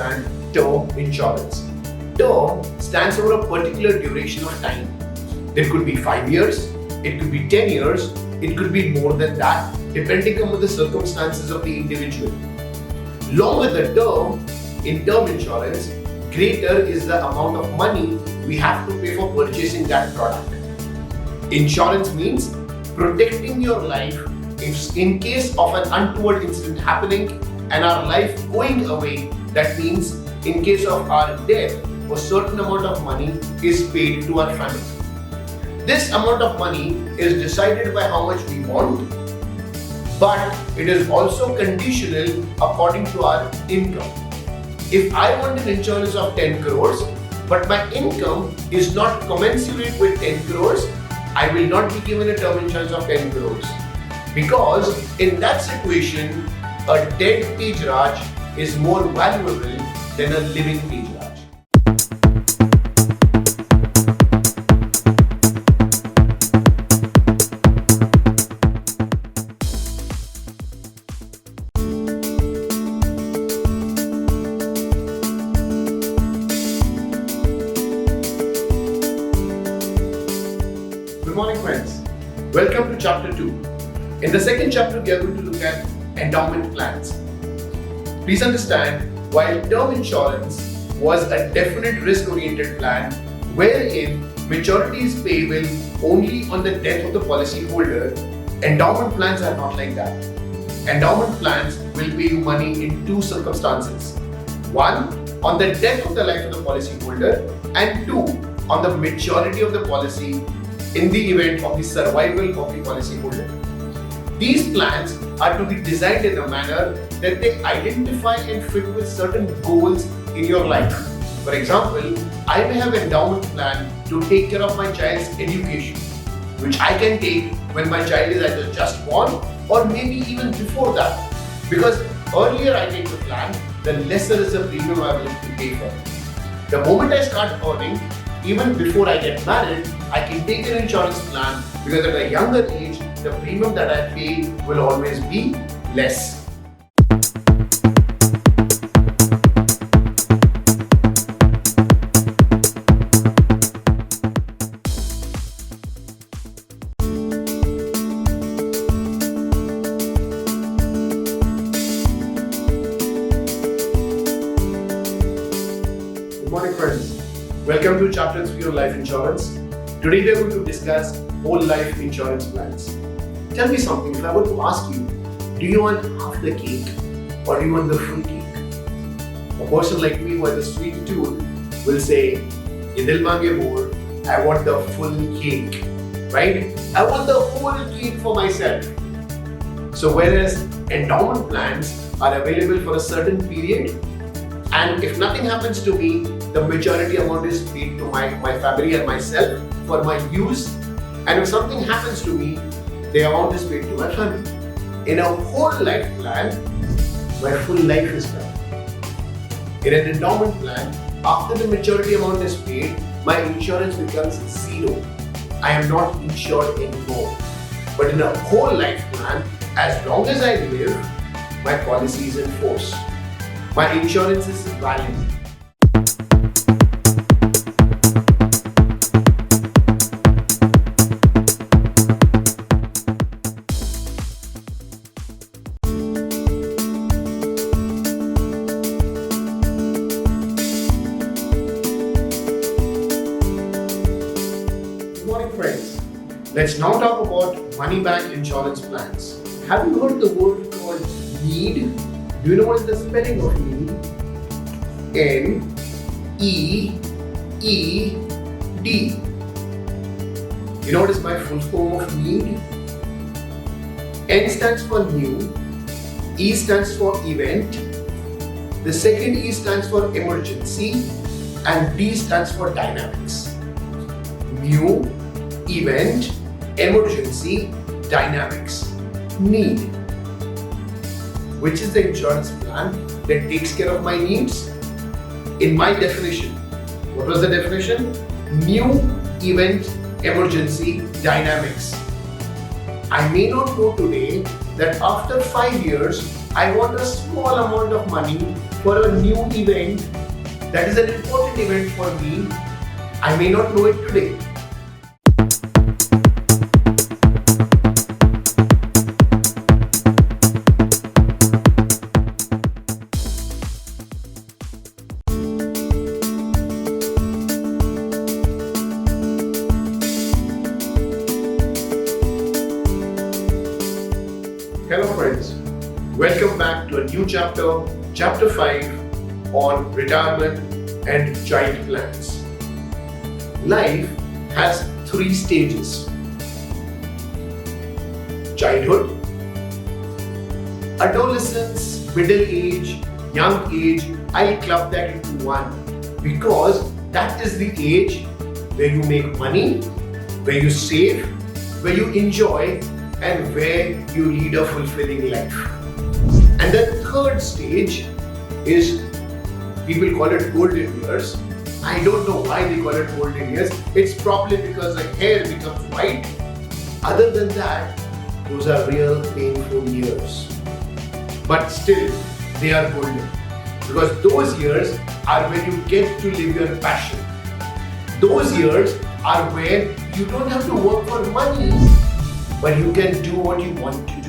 understand term insurance. Term stands for a particular duration of time. It could be 5 years, it could be 10 years, it could be more than that, depending on the circumstances of the individual. Longer the term in term insurance, greater is the amount of money we have to pay for purchasing that product. Insurance means protecting your life if in case of an untoward incident happening and our life going away. That means in case of our death, a certain amount of money is paid to our family. This amount of money is decided by how much we want, but it is also conditional according to our income. If I want an insurance of 10 crores, but my income is not commensurate with 10 crores, I will not be given a term insurance of 10 crores. Because in that situation, a dead Tejraj is more valuable than a living Tejraj. Good morning, friends. Welcome to chapter 2. In the second chapter, we are going to look at endowment plans. Please understand, while term insurance was a definite risk-oriented plan wherein maturity is payable only on the death of the policyholder, endowment plans are not like that. Endowment plans will pay you money in two circumstances. One, on the death of the life of the policyholder, and two, on the maturity of the policy in the event of the survival of the policyholder. These plans are to be designed in a manner that they identify and fit with certain goals in your life. For example, I may have an endowment plan to take care of my child's education, which I can take when my child is either just born or maybe even before that. Because earlier I take the plan, the lesser is the premium I will have to pay for it. The moment I start earning, even before I get married, I can take an insurance plan because at a younger age, the premium that I pay will always be less. Good morning, friends. Welcome to chapter 3 of life insurance. Today we are going to discuss whole life insurance plans. Tell me something, if I were to ask you, do you want half the cake or do you want the full cake? A person like me who has a sweet tooth will say, "Ye dil mange more, I want the full cake," right? I want the whole cake for myself. So whereas endowment plans are available for a certain period, and if nothing happens to me, the majority amount is paid to my family and myself for my use, and if something happens to me, the amount is paid to my family. In a whole life plan, my full life is done. In an endowment plan, after the maturity amount is paid, my insurance becomes zero. I am not insured anymore. But in a whole life plan, as long as I live, my policy is in force. My insurance is valid. Friends, let's now talk about money back insurance plans. Have you heard the word called need? Do you know what is the spelling of need? N-E-E-D. You know what is my full form of need? N stands for new, E stands for event, the second E stands for emergency, and D stands for dynamics. New, event, emergency, dynamics, need. Which is the insurance plan that takes care of my needs? In my definition, what was the definition? New, event, emergency, dynamics. I may not know today that after 5 years, I want a small amount of money for a new event that is an important event for me. I may not know it today. Hello friends, welcome back to a new chapter, chapter 5 on retirement and child plans. Life has 3 stages: childhood, adolescence, middle age, young age. I'll club that into one because that is the age where you make money, where you save, where you enjoy, and where you lead a fulfilling life. And the third stage is, people call it golden years. I don't know why they call it golden years. It's probably because the hair becomes white. Other than that, those are real painful years. But still, they are golden. Because those years are when you get to live your passion. Those years are where you don't have to work for money, but you can do what you want to do.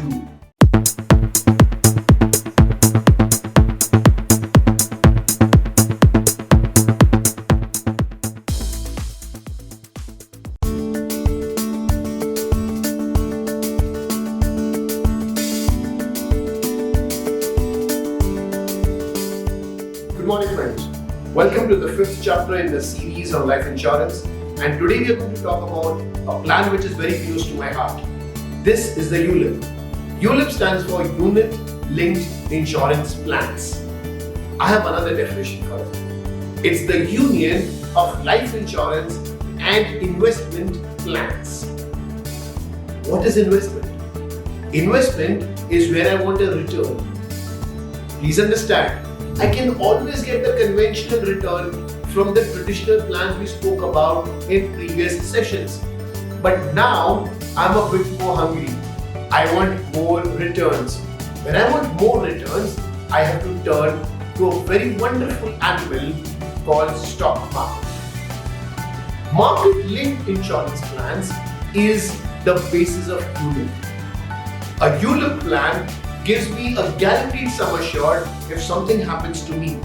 Good morning friends. Welcome to the 5th chapter in the series on life insurance, and today we are going to talk about a plan which is very close to my heart. This is the ULIP. ULIP stands for Unit Linked Insurance Plans. I have another definition for it. It's the union of life insurance and investment plans. What is investment? Investment is where I want a return. Please understand, I can always get the conventional return from the traditional plans we spoke about in previous sessions. But now I'm a bit more hungry. I want more returns. When I want more returns, I have to turn to a very wonderful animal called stock market. Market-linked insurance plans is the basis of ULIP. A ULIP plan gives me a guaranteed sum assured if something happens to me.